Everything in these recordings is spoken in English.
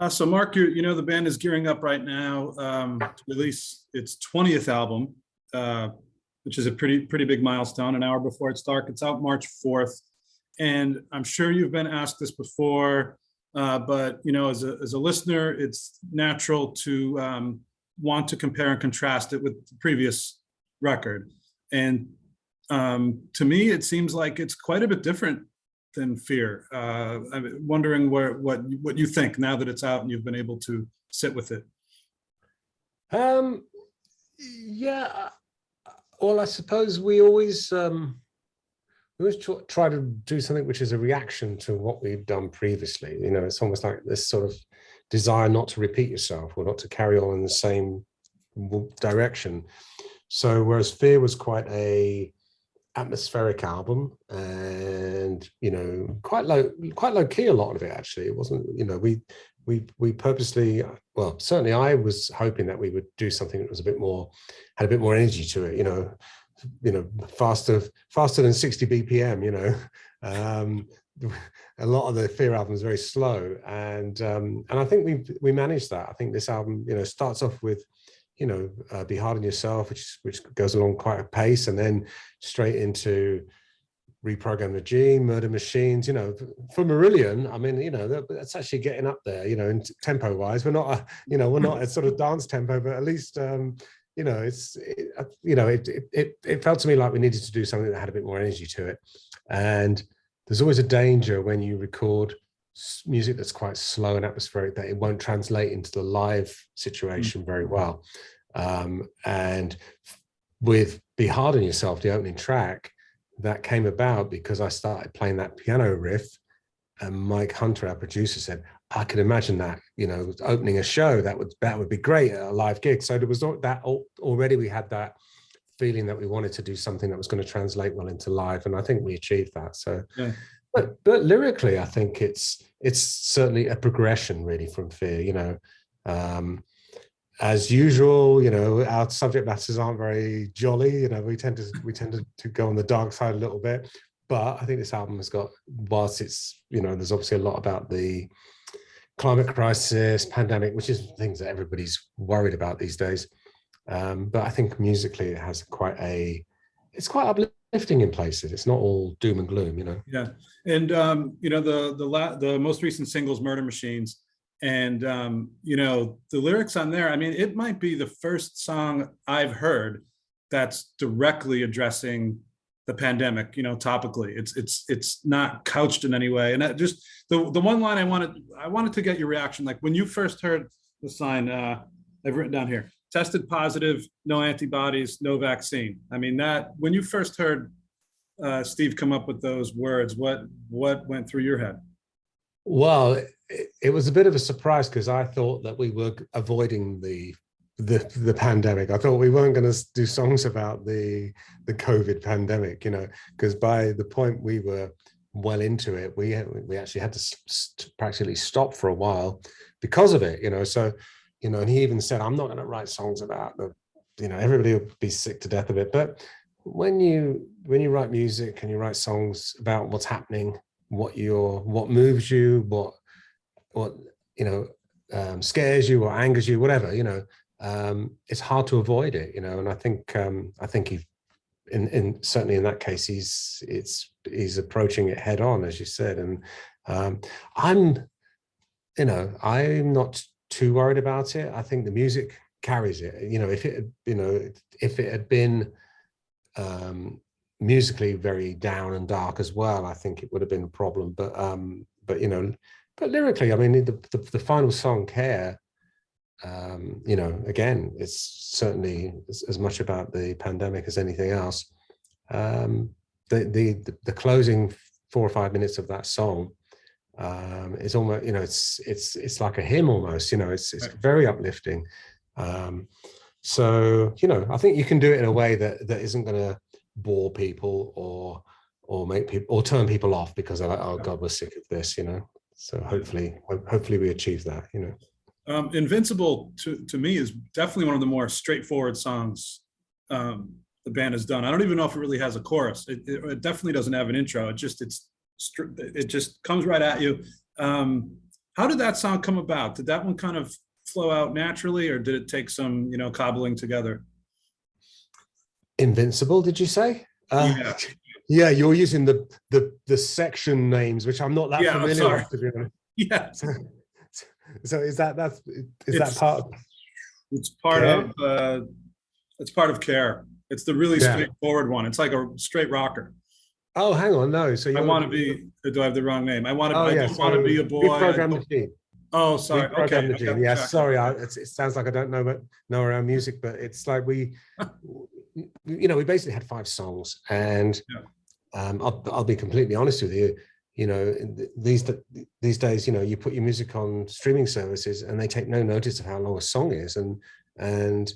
So Mark, you know the band is gearing up right now to release its 20th album, uh, which is a pretty big milestone. An hour before it's dark, it's out March 4th, and I'm sure you've been asked this before, but you know, as a listener, it's natural to want to compare and contrast it with the previous record, and to me, it seems like it's quite a bit different than Fear. I'm wondering what you think now that it's out and you've been able to sit with it. Um, yeah, well, I suppose we always try to do something which is a reaction to what we've done previously. You know, it's almost like this sort of desire not to repeat yourself or not to carry on in the same direction. So whereas Fear was quite a atmospheric album, and you know, quite low key, a lot of it actually. It wasn't, you know, we purposely, well, certainly I was hoping that we would do something that was had a bit more energy to it, you know, faster than 60 BPM, you know. A lot of the Fear album is very slow, and I think we managed that. I think this album, you know, starts off with, you know, Be Hard on Yourself, which goes along quite a pace, and then straight into Reprogram the Gene, Murder Machines. You know, for Marillion, I mean, you know, that's actually getting up there, you know, in tempo wise. We're not a sort of dance tempo, but at least you know, it felt to me like we needed to do something that had a bit more energy to it. And there's always a danger when you record music that's quite slow and atmospheric that it won't translate into the live situation very well. And with Be Hard on Yourself, the opening track, that came about because I started playing that piano riff, and Mike Hunter, our producer, said, I could imagine that, you know, opening a show, that would be great at a live gig. So there was that already, we had that feeling that we wanted to do something that was going to translate well into live, and I think we achieved that. So yeah. But lyrically, I think it's certainly a progression really from Fear, you know. As usual, you know, our subject matters aren't very jolly, you know, we tend to go on the dark side a little bit. But I think this album has got, whilst it's, you know, there's obviously a lot about the climate crisis, pandemic, which is things that everybody's worried about these days. But I think musically it has it's quite uplifting in places. It's not all doom and gloom, you know. Yeah, and you know, the most recent singles, Murder Machines, and you know, the lyrics on there, I mean, it might be the first song I've heard that's directly addressing the pandemic, you know, topically. It's not couched in any way. And just the one line I wanted to get your reaction, like when you first heard the sign, I've written down here, tested positive, no antibodies, no vaccine. I mean, that when you first heard Steve come up with those words, what went through your head? Well, it was a bit of a surprise because I thought that we were avoiding the pandemic. I thought we weren't going to do songs about the COVID pandemic, you know, because by the point we were well into it, we actually had to practically stop for a while because of it, you know. So, you know, and he even said, I'm not going to write songs about you know, everybody will be sick to death of it. But when you write music and you write songs about what's happening, what moves you, what you know, scares you or angers you, whatever, you know, it's hard to avoid it, you know. And I think he, certainly in that case, he's approaching it head on, as you said. And I'm not too worried about it. I think the music carries it. You know, if it had been musically very down and dark as well, I think it would have been a problem. But you know, but lyrically, I mean, the final song, Care, you know, again, it's certainly as much about the pandemic as anything else. The closing 4 or 5 minutes of that song is almost, you know, it's like a hymn almost, you know. It's very uplifting. So, you know, I think you can do it in a way that isn't going to bore people or make people or turn people off because they're like, oh God, we're sick of this, you know. So hopefully we achieve that, you know. Invincible to me is definitely one of the more straightforward songs the band has done. I don't even know if it really has a chorus. It definitely doesn't have an intro. It just comes right at you. How did that song come about? Did that one kind of flow out naturally, or did it take some, cobbling together? Invincible, did you say? Yeah, Yeah, you're using the section names, which I'm not that yeah. I'm familiar sorry. with, to be honest. Yeah, So, so is that it's part of it's part care? of Care. It's the really Yeah. straightforward one. It's like a straight rocker. Oh, hang on, no. So I you're, want to be. Or do I have the wrong name? oh I yeah. don't want to So be a boy. I reprogram the don't. gene. Oh, sorry. Okay, Reprogram the I got gene. the Yeah, track. sorry. It sounds like I don't know around music, but it's like we basically had 5 songs, and Yeah. I'll be completely honest with you. These days, you put your music on streaming services, and they take no notice of how long a song is, and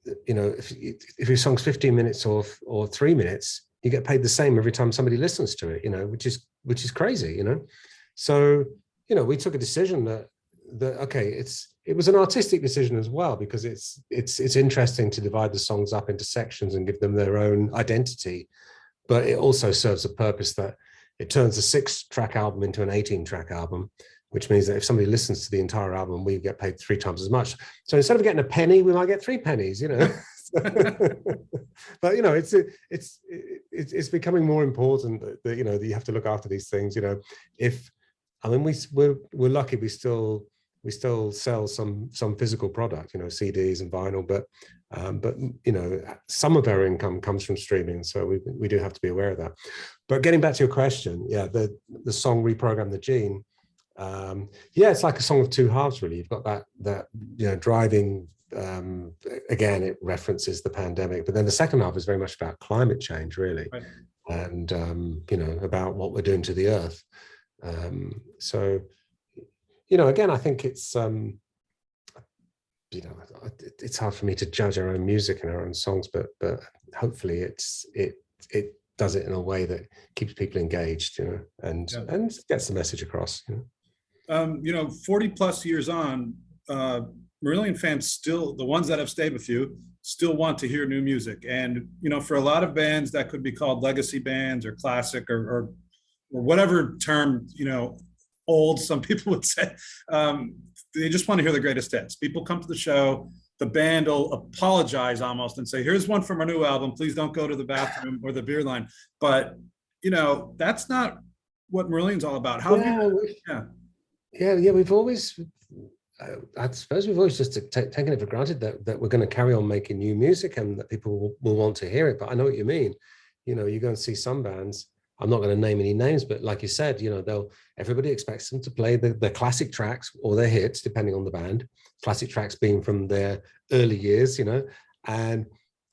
if your song's 15 minutes or 3 minutes, you get paid the same every time somebody listens to it. Which is crazy. So we took a decision that okay, it was an artistic decision as well, because it's interesting to divide the songs up into sections and give them their own identity, but it also serves a purpose that it turns a 6-track album into an 18-track album, which means that if somebody listens to the entire album, we get paid 3 times as much. So instead of getting a penny, we might get 3 pennies. But it's becoming more important that you have to look after these things. If I mean we're lucky, we still sell some physical product, CDs and vinyl, but some of our income comes from streaming, so we do have to be aware of that. But getting back to your question, yeah, the song Reprogram the Gene, yeah, it's like a song of two halves, really. You've got that driving, again, it references the pandemic, but then the second half is very much about climate change, really. Right. And about what we're doing to the earth. So again, I think it's it's hard for me to judge our own music and our own songs, but hopefully it does it in a way that keeps people engaged, and gets the message across. 40 plus years on, Marillion fans, still the ones that have stayed with you, still want to hear new music. And for a lot of bands, that could be called legacy bands or classic or whatever term, old, some people would say. They just want to hear the greatest hits. People come to the show, the band will apologize almost and say, here's one from our new album, please don't go to the bathroom or the beer line. But that's not what Marillion's all about. We've always, I suppose we've always just taken it for granted that we're going to carry on making new music and that people will want to hear it. But I know what you mean. You go and see some bands, I'm not going to name any names, but like you said, everybody expects them to play the classic tracks or their hits, depending on the band. Classic tracks being from their early years, and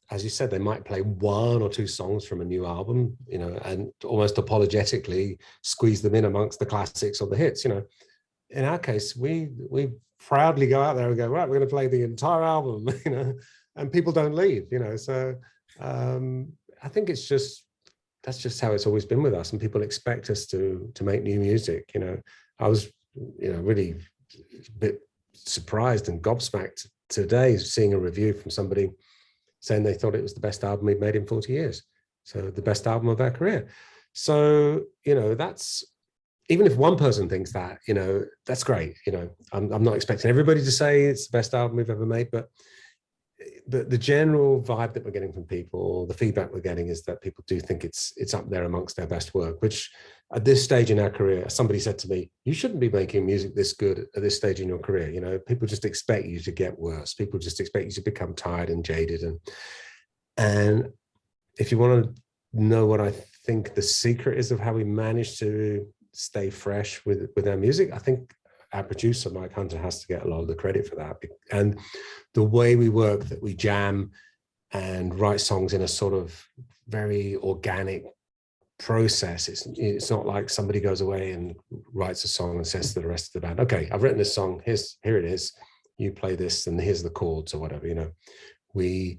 as you said, they might play 1 or 2 songs from a new album, and almost apologetically squeeze them in amongst the classics or the hits. In our case, we proudly go out there and go, right, we're going to play the entire album, and people don't leave, So I think that's just how it's always been with us, and people expect us to make new music. I was really a bit surprised and gobsmacked today seeing a review from somebody saying they thought it was the best album we'd made in 40 years, so the best album of our career. So that's, even if one person thinks that, that's great. I'm not expecting everybody to say it's the best album we've ever made, but the general vibe that we're getting from people, the feedback we're getting, is that people do think it's up there amongst their best work, which at this stage in our career, somebody said to me, you shouldn't be making music this good at this stage in your career. People just expect you to get worse. People just expect you to become tired and jaded. And if you want to know what I think the secret is of how we manage to stay fresh with our music, I think our producer, Mike Hunter, has to get a lot of the credit for that. And the way we work, that we jam and write songs in a sort of very organic process. It's not like somebody goes away and writes a song and says to the rest of the band, okay, I've written this song, here it is, you play this and here's the chords or whatever. We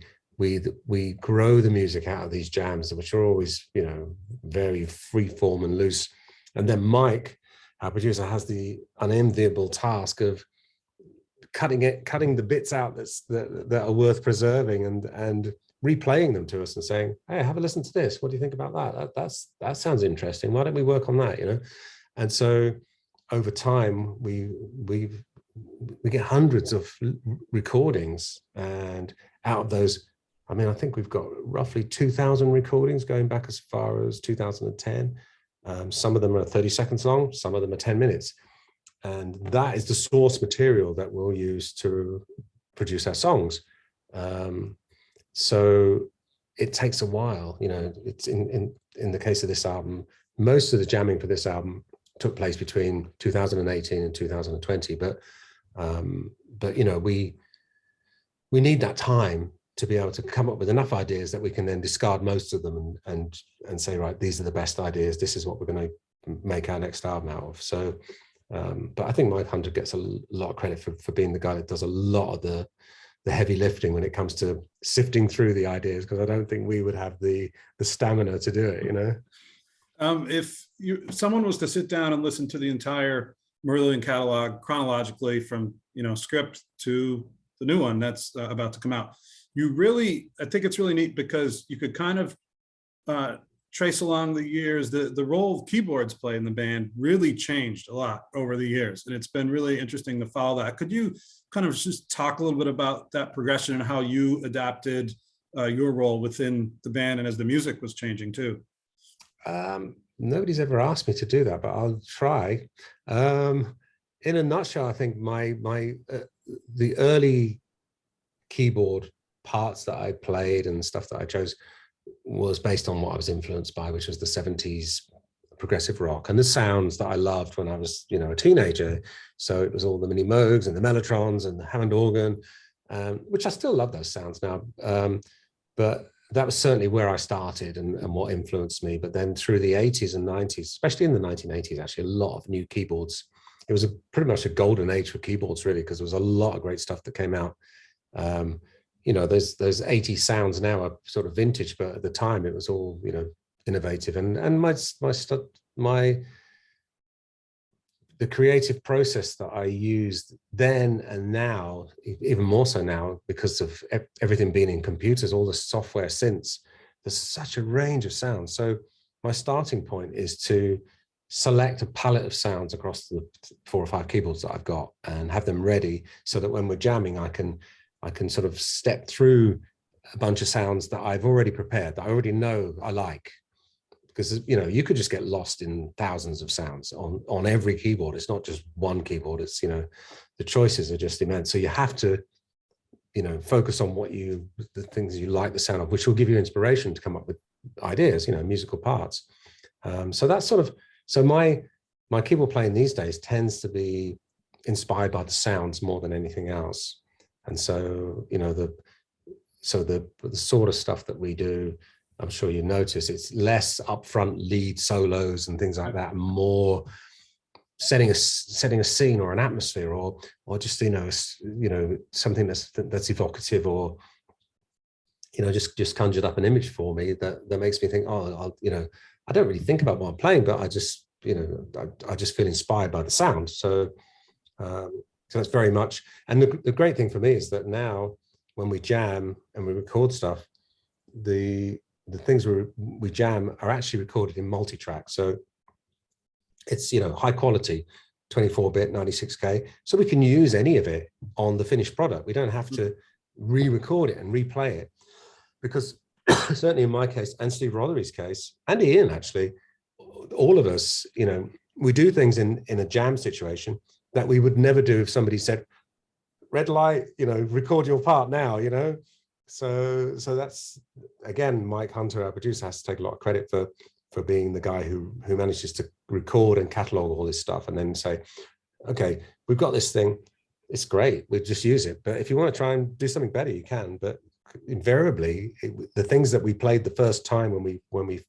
grow the music out of these jams, which are always very free form and loose. And then Mike, our producer, has the unenviable task of cutting the bits out that are worth preserving and replaying them to us and saying, hey, have a listen to this. What do you think about that? That sounds interesting. Why don't we work on that? And so over time, we get hundreds of recordings, and out of those, I mean, I think we've got roughly 2,000 recordings going back as far as 2010. Some of them are 30 seconds long, some of them are 10 minutes. And that is the source material that we'll use to produce our songs. So it takes a while, you know. It's in the case of this album, most of the jamming for this album took place between 2018 and 2020. But you know, we need that time to be able to come up with enough ideas that we can then discard most of them and say, right, these are the best ideas. This is what we're going to make our next album out of. So, but I think Mike Hunter gets a lot of credit for being the guy that does a lot of the heavy lifting when it comes to sifting through the ideas, because I don't think we would have the stamina to do it, you know. If someone was to sit down and listen to the entire Marillion catalog chronologically from, you know, script to the new one that's about to come out, I think it's really neat because you could kind of trace along the years. The role keyboards play in the band really changed a lot over the years, and it's been really interesting to follow that. Could you kind of just talk a little bit about that progression and how you adapted your role within the band and as the music was changing too? Nobody's ever asked me to do that, but I'll try. In a nutshell, I think the early keyboard parts that I played and stuff that I chose was based on what I was influenced by, which was the 70s progressive rock and the sounds that I loved when I was, you know, a teenager. So it was all the mini Moogs and the Mellotrons and the Hammond organ, which I still love those sounds now. But that was certainly where I started and what influenced me. But then through the 80s and 90s, especially in the 1980s, actually a lot of new keyboards. It was pretty much a golden age for keyboards, really, because there was a lot of great stuff that came out. You know, those 80s sounds now are sort of vintage, but at the time it was all, you know, innovative. And the creative process that I used then and now, even more so now, because of everything being in computers, all the software synths, there's such a range of sounds. So my starting point is to select a palette of sounds across the 4 or 5 keyboards that I've got and have them ready so that when we're jamming, I can sort of step through a bunch of sounds that I've already prepared, that I already know I like. Because, you know, you could just get lost in thousands of sounds on every keyboard. It's not just one keyboard. It's, you know, the choices are just immense. So you have to, you know, focus on the things you like the sound of, which will give you inspiration to come up with ideas, you know, musical parts. So that's sort of, so my keyboard playing these days tends to be inspired by the sounds more than anything else. And so, you know, the sort of stuff that we do, I'm sure you notice, it's less upfront lead solos and things like that, more setting a scene or an atmosphere, or just, you know, something that's evocative, or, you know, just conjured up an image for me that makes me think, oh, you know, I don't really think about what I'm playing, but I just, you know, I just feel inspired by the sound. So that's very much, and the great thing for me is that now when we jam and we record stuff, the things we jam are actually recorded in multi-track. So it's, you know, high quality, 24-bit, 96K. So we can use any of it on the finished product. We don't have to re-record it and replay it, because certainly in my case and Steve Rothery's case, and Ian, actually, all of us, you know, we do things in a jam situation that we would never do if somebody said, red light, you know, record your part now, you know. So that's, again, Mike Hunter, our producer, has to take a lot of credit for being the guy who manages to record and catalog all this stuff and then say, okay, we've got this thing, it's great, we'll just use it. But if you want to try and do something better, you can. But invariably, the things that we played the first time when we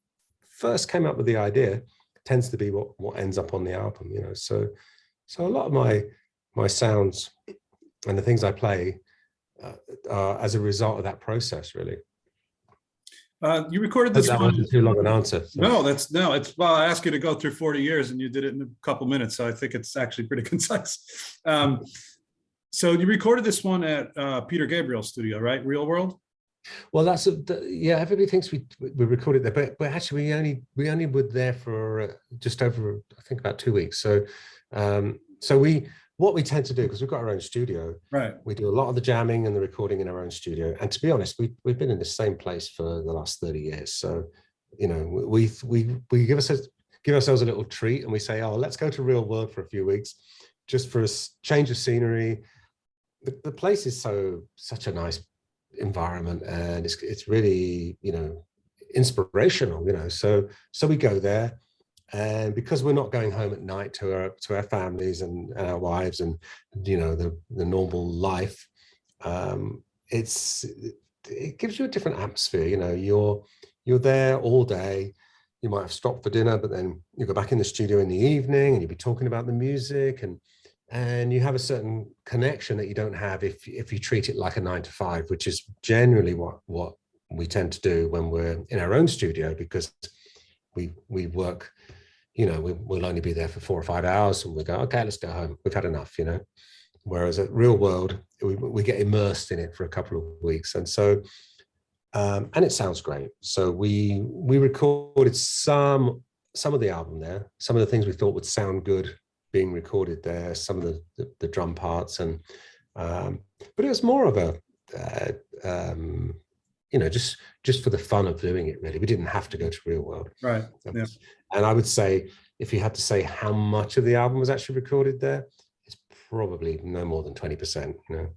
first came up with the idea tends to be what ends up on the album, you know. So a lot of my sounds and the things I play as a result of that process, really. You recorded this that one. wasn't too long an answer. So. No, it's, well, I asked you to go through 40 years and you did it in a couple minutes. So I think it's actually pretty concise. So you recorded this one at Peter Gabriel's studio, right? Real World? Well, that's yeah. Everybody thinks we recorded there, but actually we only were there for just over, I think, about 2 weeks. So So what we tend to do, because we've got our own studio, Right. we do a lot of the jamming and the recording in our own studio. And to be honest, we've been in the same place for the last 30 years. So, you know, we give ourselves a little treat, and we say, oh, let's go to real world for a few weeks, just for a change of scenery. The place is such a nice environment, and it's really, you know, inspirational, you know. So we go there. And because we're not going home at night to our families and our wives and, you know, the normal life, it gives you a different atmosphere. You know, you're there all day. You might have stopped for dinner, but then you go back in the studio in the evening and you'll be talking about the music, and you have a certain connection that you don't have if you treat it like a 9 to 5, which is generally what we tend to do when we're in our own studio, because we work. You know, we'll only be there for 4 or 5 hours, and we go, okay, let's go home. We've had enough, you know. Whereas at real world, we get immersed in it for a couple of weeks, and so and it sounds great. So we recorded some of the album there. Some of the things we thought would sound good being recorded there. Some of the drum parts, and but it was more of a you know, just for the fun of doing it, really. We didn't have to go to real world. Right. Yeah. And I would say, if you had to say how much of the album was actually recorded there, it's probably no more than 20%, you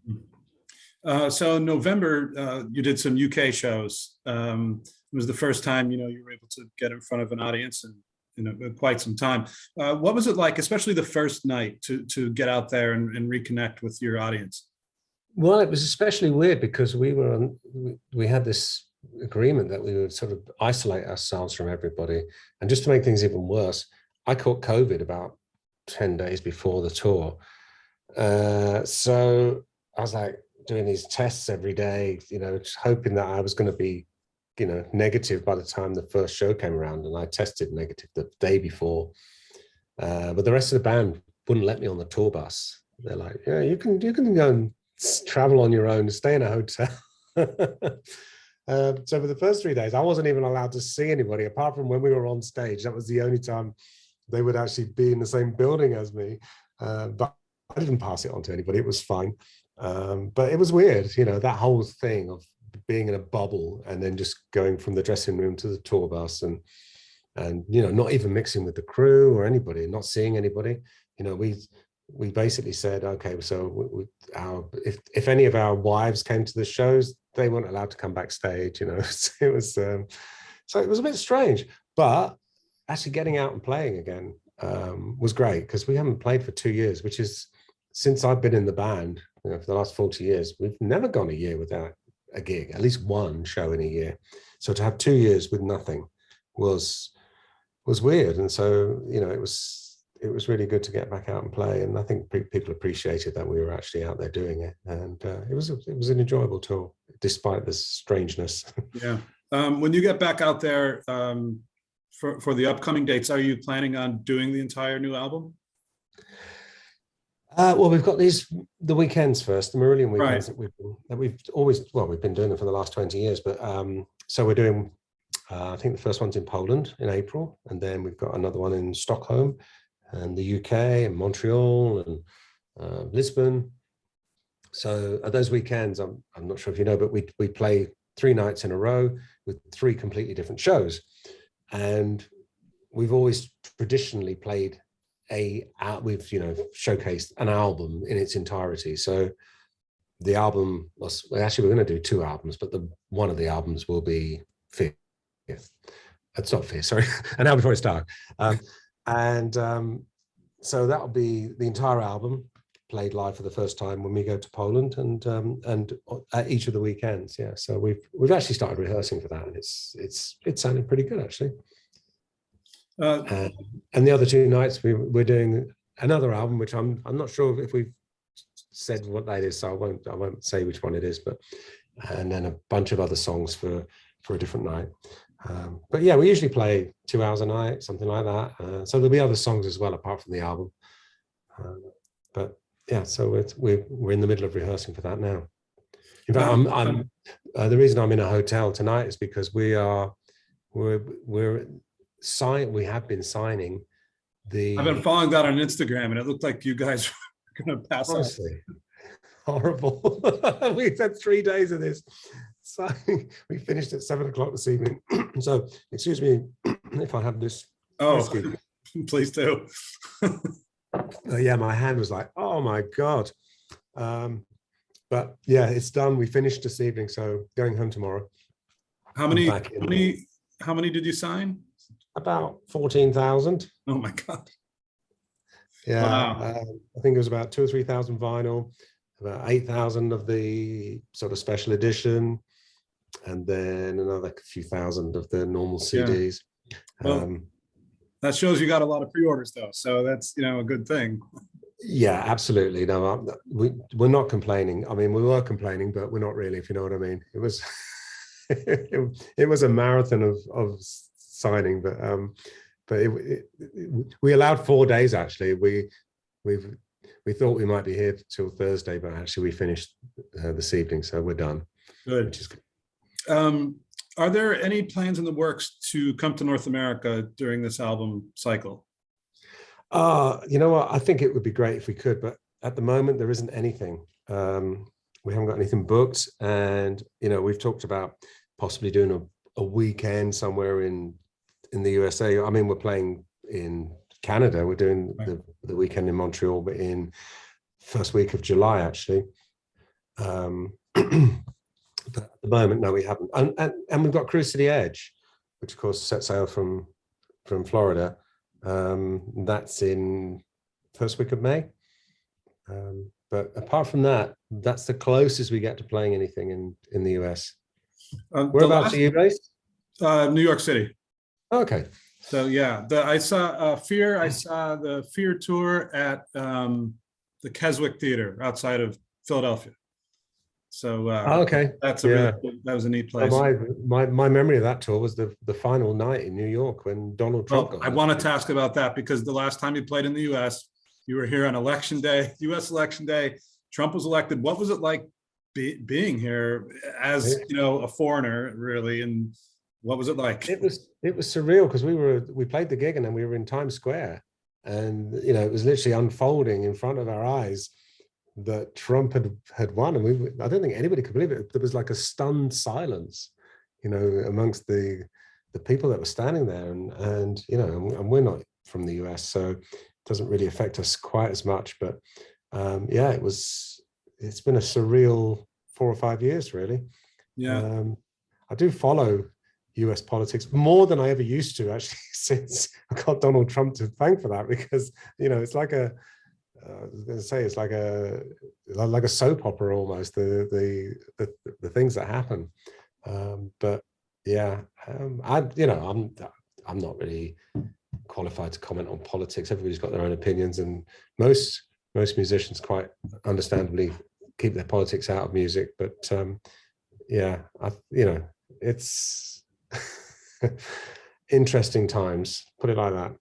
know. So in November, you did some UK shows. It was the first time, you know, you were able to get in front of an audience in, you know, quite some time. What was it like, especially the first night, to get out there and reconnect with your audience? Well, it was especially weird because we had this agreement that we would sort of isolate ourselves from everybody. And just to make things even worse, I caught COVID about 10 days before the tour. So I was like doing these tests every day, you know, just hoping that I was going to be, you know, negative by the time the first show came around. And I tested negative the day before. But the rest of the band wouldn't let me on the tour bus. They're like, yeah, you can go and travel on your own, stay in a hotel. So for the first 3 days, I wasn't even allowed to see anybody apart from when we were on stage. That was the only time they would actually be in the same building as me. But I didn't pass it on to anybody. It was fine. But it was weird, you know, that whole thing of being in a bubble and then just going from the dressing room to the tour bus and you know, not even mixing with the crew or anybody, not seeing anybody. You know, we basically said, okay, so if any of our wives came to the shows, they weren't allowed to come backstage, you know. It was so it was a bit strange, but actually getting out and playing again was great, because we haven't played for 2 years, which is, since I've been in the band, you know, for the last 40 years, we've never gone a year without a gig, at least one show in a year. So to have 2 years with nothing was weird, and so, you know, it was really good to get back out and play, and I think people appreciated that we were actually out there doing it, and it was an enjoyable tour despite the strangeness. Yeah. When you get back out there for the upcoming dates, are you planning on doing the entire new album? Well, we've got the weekends first, the Marillion weekends, right, that we've been doing them for the last 20 years, but so we're doing I think the first one's in Poland in April, and then we've got another one in Stockholm and the UK and Montreal and Lisbon. So at those weekends, I'm not sure if you know, but we play 3 nights in a row with 3 completely different shows. And we've always traditionally played we've, you know, showcased an album in its entirety. So the album was, well, actually we're going to do 2 albums, but one of the albums will be F.E.A.R. It's not F.E.A.R, sorry, An Album Before It's Dark. So that'll be the entire album played live for the first time when we go to Poland, and at each of the weekends. Yeah, so we've actually started rehearsing for that, and it's sounding pretty good, actually. And the other 2 nights we're doing another album, which I'm not sure if we've said what that is, so I won't say which one it is, but and then a bunch of other songs for a different night. But yeah, we usually play 2 hours a night, something like that. So there'll be other songs as well apart from the album. But yeah, so we're in the middle of rehearsing for that now. In fact, I'm the reason I'm in a hotel tonight is because we have been signing I've been following that on Instagram, and it looked like you guys were going to pass out. Honestly, horrible. We had 3 days of this. So we finished at 7 o'clock this evening. So excuse me if I have this. Oh, please do. Yeah, my hand was like, oh my God. But yeah, it's done. We finished this evening, so going home tomorrow. How many did you sign? About 14,000. Oh my God. Yeah, wow. I think it was about 2,000 or 3,000 vinyl, about 8,000 of the sort of special edition, and then another few thousand of the normal CDs. Yeah. Well, that shows you got a lot of pre-orders though, so that's, a good thing. Yeah, absolutely. No, we're not complaining. I mean, we were complaining, but we're not really, if you know what I mean. It was it was a marathon of signing, but we allowed 4 days actually. We thought we might be here till Thursday, but actually we finished this evening, so we're done. Good. Which is good. Are there any plans in the works to come to North America during this album cycle? You know what? I think it would be great if we could, but at the moment there isn't anything. We haven't got anything booked, and we've talked about possibly doing a weekend somewhere in the USA. I mean, we're playing in Canada. We're doing the weekend in Montreal, but in first week of July actually. But at the moment, no, we haven't. And we've got Cruise to the Edge, which of course set sail from Florida. That's in first week of May. But apart from that, that's the closest we get to playing anything in the US. Whereabouts are you based? New York City. Okay. So yeah, I saw F.E.A.R. I saw the F.E.A.R. tour at the Keswick Theater outside of Philadelphia. So okay, that was a neat place. My memory of that tour was the final night in New York when Donald Trump got. I wanted to ask about that because the last time you played in the U.S., you were here on election day, U.S. election day. Trump was elected. What was it like being here as a foreigner, really? And what was it like? It was surreal because we played the gig and then we were in Times Square, and it was literally unfolding in front of our eyes that Trump had won, and I don't think anybody could believe it. There was like a stunned silence, amongst the people that were standing there, and we're not from the US, so it doesn't really affect us quite as much. But yeah, it's been a surreal 4 or 5 years, really. Yeah, I do follow US politics more than I ever used to, actually, since I got Donald Trump to thank for that, because it's like I was going to say it's like a soap opera almost, the things that happen. But yeah, I'm not really qualified to comment on politics. Everybody's got their own opinions, and most musicians quite understandably keep their politics out of music. But yeah, it's interesting times, put it like that.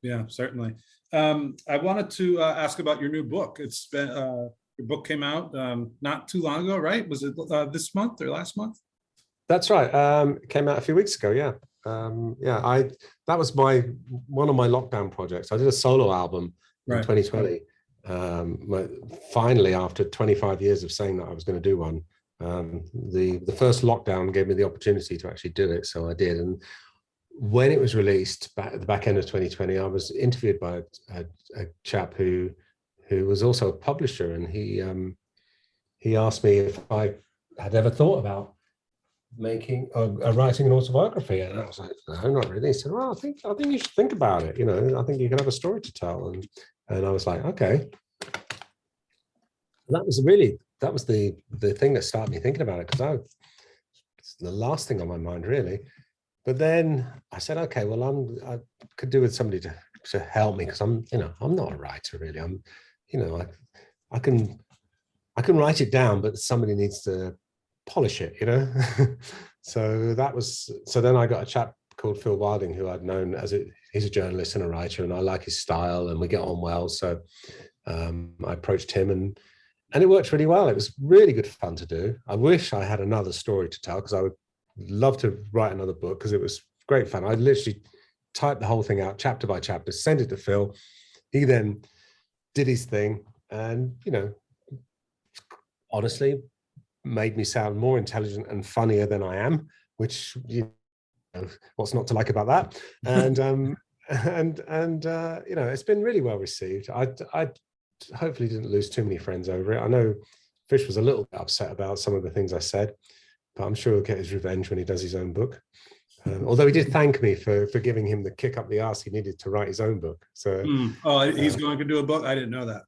Yeah, certainly. I wanted to ask about your new book. It's been your book came out not too long ago, right? Was it this month or last month? That's right. It came out a few weeks ago. Yeah, that was one of my lockdown projects. I did a solo album in 2020. Finally, after 25 years of saying that I was going to do one, the first lockdown gave me the opportunity to actually do it, so I did. And when it was released at the back end of 2020, I was interviewed by a chap who was also a publisher, and he asked me if I had ever thought about making writing an autobiography, and I was like, no, not really. He said, well, I think you should think about it. I think you can have a story to tell, and I was like, okay. And that was the thing that started me thinking about it, because it's the last thing on my mind, really. But then I said, okay, well, I could do with somebody to help me, because I'm not a writer, really. I can write it down, but somebody needs to polish it, So then I got a chap called Phil Wilding, who I'd known he's a journalist and a writer, and I like his style, and we get on well. So I approached him, and it worked really well. It was really good fun to do. I wish I had another story to tell, because I would love to write another book, because it was great fun. I literally typed the whole thing out chapter by chapter, sent it to Phil. He then did his thing, and honestly made me sound more intelligent and funnier than I am, which what's not to like about that. And it's been really well received. I hopefully didn't lose too many friends over it. I know Fish was a little bit upset about some of the things I said, but I'm sure he'll get his revenge when he does his own book. Although he did thank me for giving him the kick up the arse he needed to write his own book. So he's going to do a book. I didn't know that.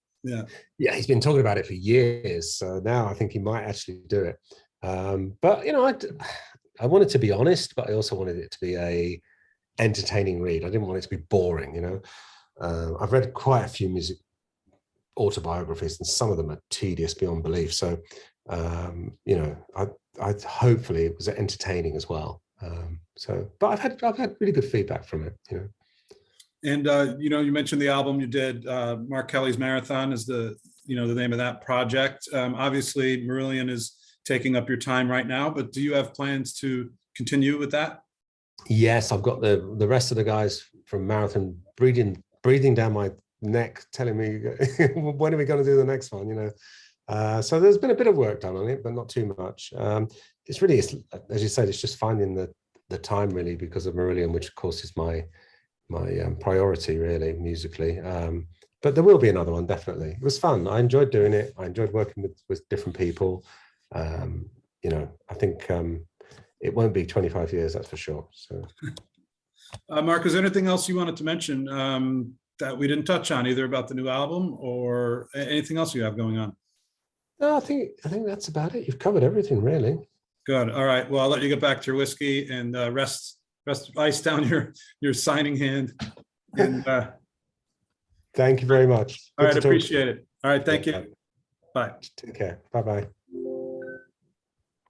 Yeah, he's been talking about it for years. So now I think he might actually do it. But I wanted to be honest, but I also wanted it to be a entertaining read. I didn't want it to be boring. I've read quite a few music autobiographies, and some of them are tedious beyond belief. So I hopefully it was entertaining as well. But I've had really good feedback from it. And you mentioned the album you did. Mark Kelly's Marathon is the name of that project. Obviously, Marillion is taking up your time right now, but do you have plans to continue with that? Yes, I've got the rest of the guys from Marathon breathing down my neck, telling me when are we going to do the next one. So there's been a bit of work done on it, but not too much. It's really, as you said, it's just finding the time really, because of Marillion, which of course is my priority really musically. But there will be another one, definitely. It was fun. I enjoyed doing it. I enjoyed working with different people. I think it won't be 25 years, that's for sure. So Mark, is there anything else you wanted to mention that we didn't touch on, either about the new album or anything else you have going on? No, I think that's about it. You've covered everything really. Good. All right. Well, I'll let you get back to your whiskey and rest ice down your signing hand. And thank you very much. All right, appreciate it. All right, thank you. Bye. Take care. Bye-bye.